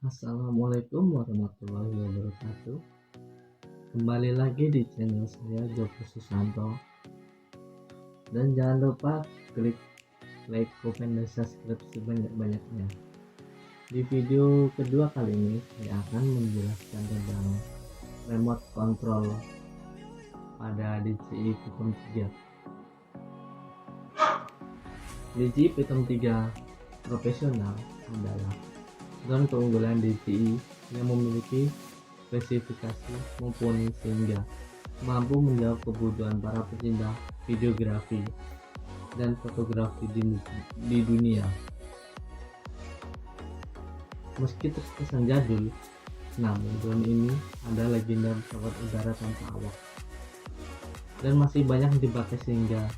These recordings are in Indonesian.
Assalamualaikum warahmatullahi wabarakatuh. Kembali lagi di channel saya Joko Susanto. Dan jangan lupa klik like, comment, dan subscribe sebanyak-banyaknya. Di video kedua kali ini saya akan menjelaskan tentang remote control pada DJI Phantom 3. DJI Phantom 3 profesional adalah drone keunggulan DJI yang memiliki spesifikasi mumpuni sehingga mampu menjawab kebutuhan para pecinta videografi dan fotografi di dunia. Meski terkesan jadul, namun drone ini adalah legenda pesawat udara tanpa awak dan masih banyak dipakai hingga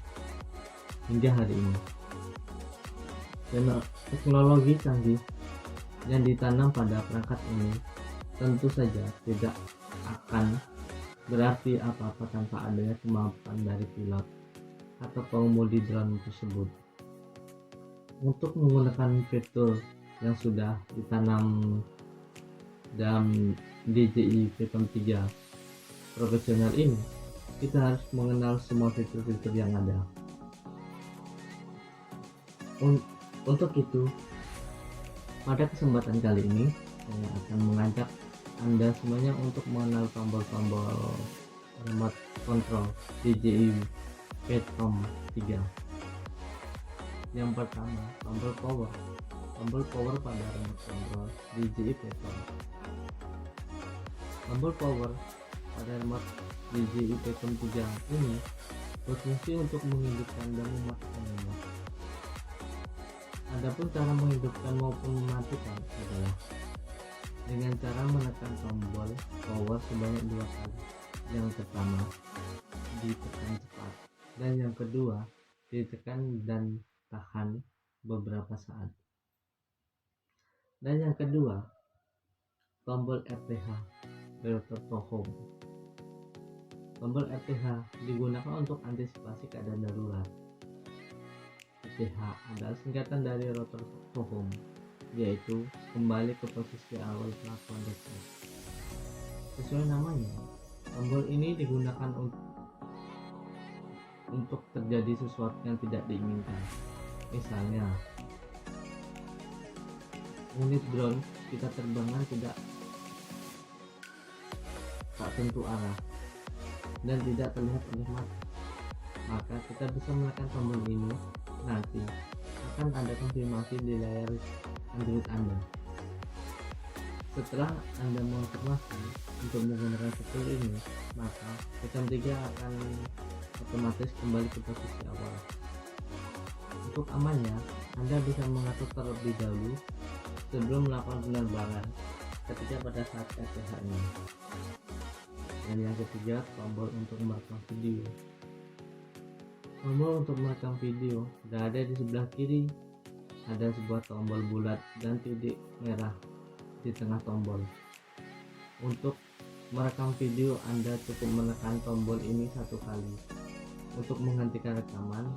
hari ini. Teknologi canggih yang ditanam pada perangkat ini tentu saja tidak akan berarti apa-apa tanpa adanya kemampuan dari pilot atau pengemudi drone tersebut. Untuk menggunakan fitur yang sudah ditanam dalam DJI Phantom 3 profesional ini, kita harus mengenal semua fitur-fitur yang ada. Untuk itu, pada kesempatan kali ini saya akan mengajak Anda semuanya untuk mengenal tombol-tombol remote control DJI Phantom 3. Yang pertama, tombol power pada remote control DJI Phantom. Tombol power pada remote DJI Phantom 3 ini berfungsi untuk menghidupkan dan mematikan remote. Adapun cara menghidupkan maupun mematikan adalah dengan cara menekan tombol power sebanyak 2 kali. Yang pertama ditekan cepat dan yang kedua ditekan dan tahan beberapa saat. Dan yang kedua, tombol RTH Return to Home. Tombol RTH digunakan untuk antisipasi keadaan darurat. RTH adalah singkatan dari Return to Home, yaitu kembali ke posisi awal pelakuan deteksi. Sesuai namanya, tombol ini digunakan untuk terjadi sesuatu yang tidak diinginkan. Misalnya, unit drone kita terbangkan tak tentu arah dan tidak terlihat oleh mata, maka kita bisa menekan tombol ini. Nanti akan ada konfirmasi di layar Android Anda. Setelah Anda mengonfirmasi untuk menggunakan fitur ini, maka Phantom 3 akan otomatis kembali ke posisi awal. Untuk amannya, Anda bisa mengatur terlebih dahulu sebelum melakukan penerbangan ketika pada saat RTH ini. Dan yang ketiga, tombol untuk merekam video. Tombol untuk merekam video berada di sebelah kiri. Ada sebuah tombol bulat dan titik merah di tengah tombol. Untuk merekam video, Anda cukup menekan tombol ini 1 kali. Untuk menghentikan rekaman,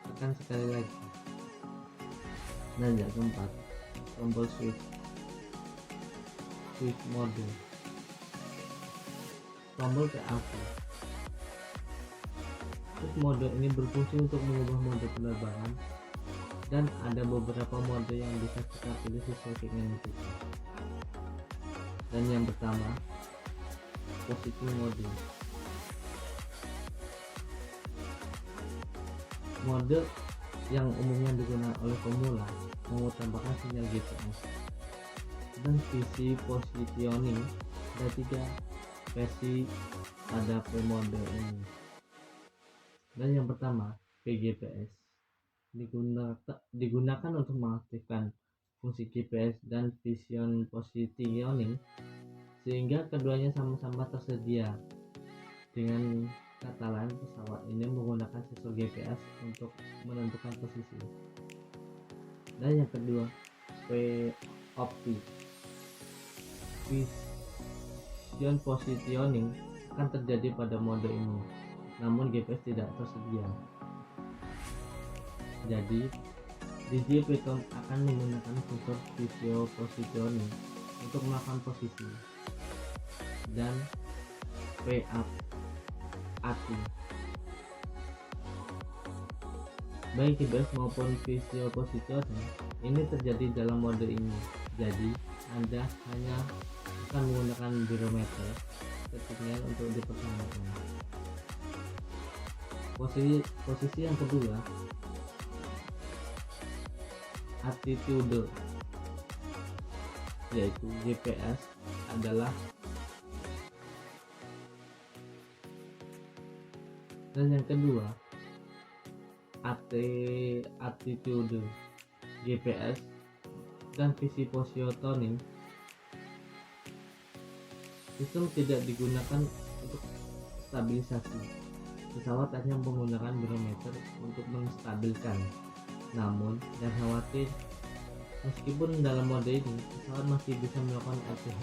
tekan sekali lagi. Dan yang keempat, tombol switch mode. Tombol PAV. Switch mode ini berfungsi untuk mengubah mode penerbangan, dan ada beberapa mode yang bisa kita pilih sesuai keinginan kita. Dan yang pertama, positive mode. Mode yang umumnya digunakan oleh pemula mengutamakan sinyal GPS. Dan visi positioning, ada 3 versi pada mode ini. Dan yang pertama, PGPS digunakan untuk mengaktifkan fungsi GPS dan vision positioning sehingga keduanya sama-sama tersedia. Dengan kata lain, pesawat ini menggunakan sensor GPS untuk menentukan posisi. Dan yang kedua, VOP vision positioning akan terjadi pada mode ini, namun GPS tidak tersedia. Jadi DJ Python akan menggunakan sensor visio positioning untuk melakukan posisi dan PAT baik GPS maupun visio positioning ini terjadi dalam mode ini. Jadi Anda hanya akan menggunakan barometer ketinggian untuk dipertanyakan. Posisi yang kedua, attitude, yaitu GPS adalah dan yang kedua attitude GPS dan visi positioning sistem tidak digunakan untuk stabilisasi. Pesawat hanya menggunakan barometer untuk menstabilkan. Namun jangan khawatir, meskipun dalam mode ini pesawat masih bisa melakukan LPH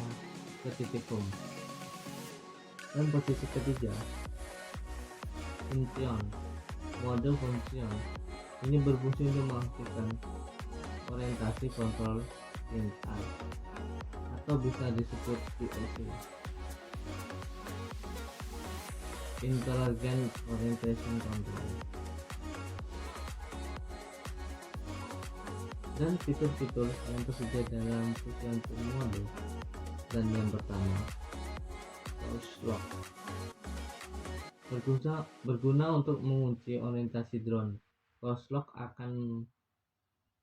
ke titik home. Dan posisi ketiga, function. Mode function ini berfungsi untuk mengaktifkan orientasi kontrol pintar atau bisa disebut POC, Intelligent Orientation Control. Dan fitur-fitur yang tersedia dalam function mode. Dan yang pertama, crosslock, berguna untuk mengunci orientasi drone. Crosslock akan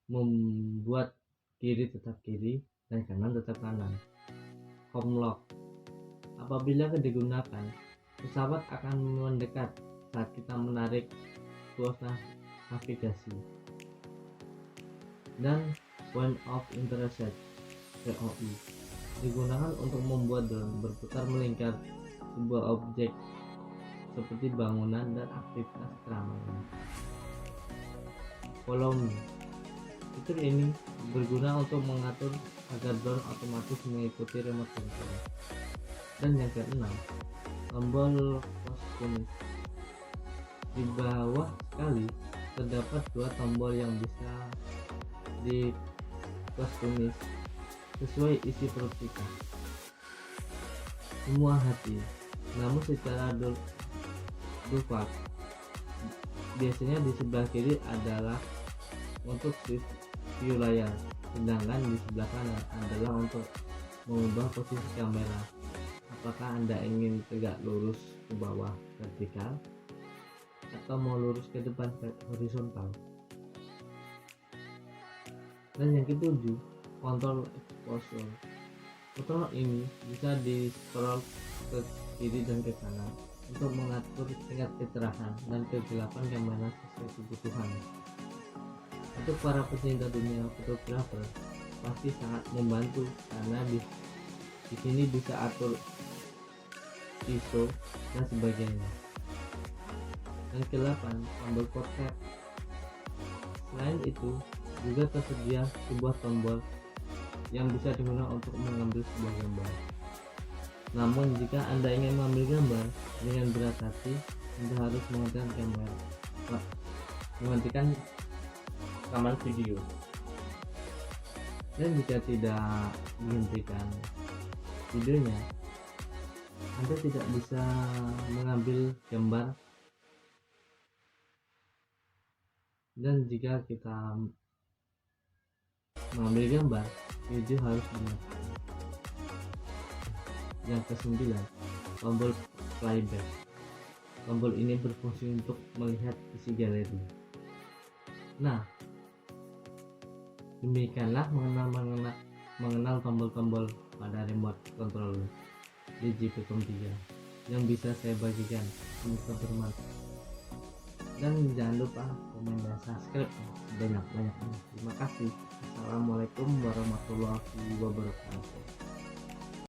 membuat kiri tetap kiri dan kanan tetap kanan. Homelock, apabila digunakan, pesawat akan mendekat saat kita menarik tuas navigasi. Dan point of interest, POI, digunakan untuk membuat drone berputar melingkar sebuah objek seperti bangunan dan aktivitas keramaian. Follow me, fitur ini berguna untuk mengatur agar drone otomatis mengikuti remote control. Dan yang keenam, tombol kostumis. Di bawah sekali terdapat dua tombol yang bisa di kostumis sesuai isi perut kita. Semua hati, namun secara default biasanya di sebelah kiri adalah untuk view layar, sedangkan di sebelah kanan adalah untuk mengubah posisi kamera. Apakah Anda ingin tegak lurus ke bawah vertikal atau mau lurus ke depan horizontal? Dan yang ketujuh, kontrol exposure. Kontrol ini bisa di scroll ke kiri dan ke kanan untuk mengatur tingkat kecerahan dan kegelapan kamera sesuai kebutuhan. Untuk para pecinta dunia fotografer pasti sangat membantu karena di sini bisa atur ISO dan sebagainya. Dan ke-8, tombol portrait. Selain itu juga tersedia sebuah tombol yang bisa digunakan untuk mengambil sebuah gambar. Namun jika Anda ingin mengambil gambar dengan berhati-hati, Anda harus menghentikan rekaman video. Dan jika tidak dihentikan videonya, Anda tidak bisa mengambil gambar. Dan jika kita mengambil gambar, video harus dimatikan. Yang ke-9, tombol playback. Tombol ini berfungsi untuk melihat isi galeri. Nah, demikianlah mengenal tombol-tombol pada remote control DJ Python 3 yang bisa saya bagikan. Semoga bermanfaat. Dan jangan lupa komen dan subscribe sebanyak-banyaknya. Terima kasih. Assalamualaikum warahmatullahi wabarakatuh.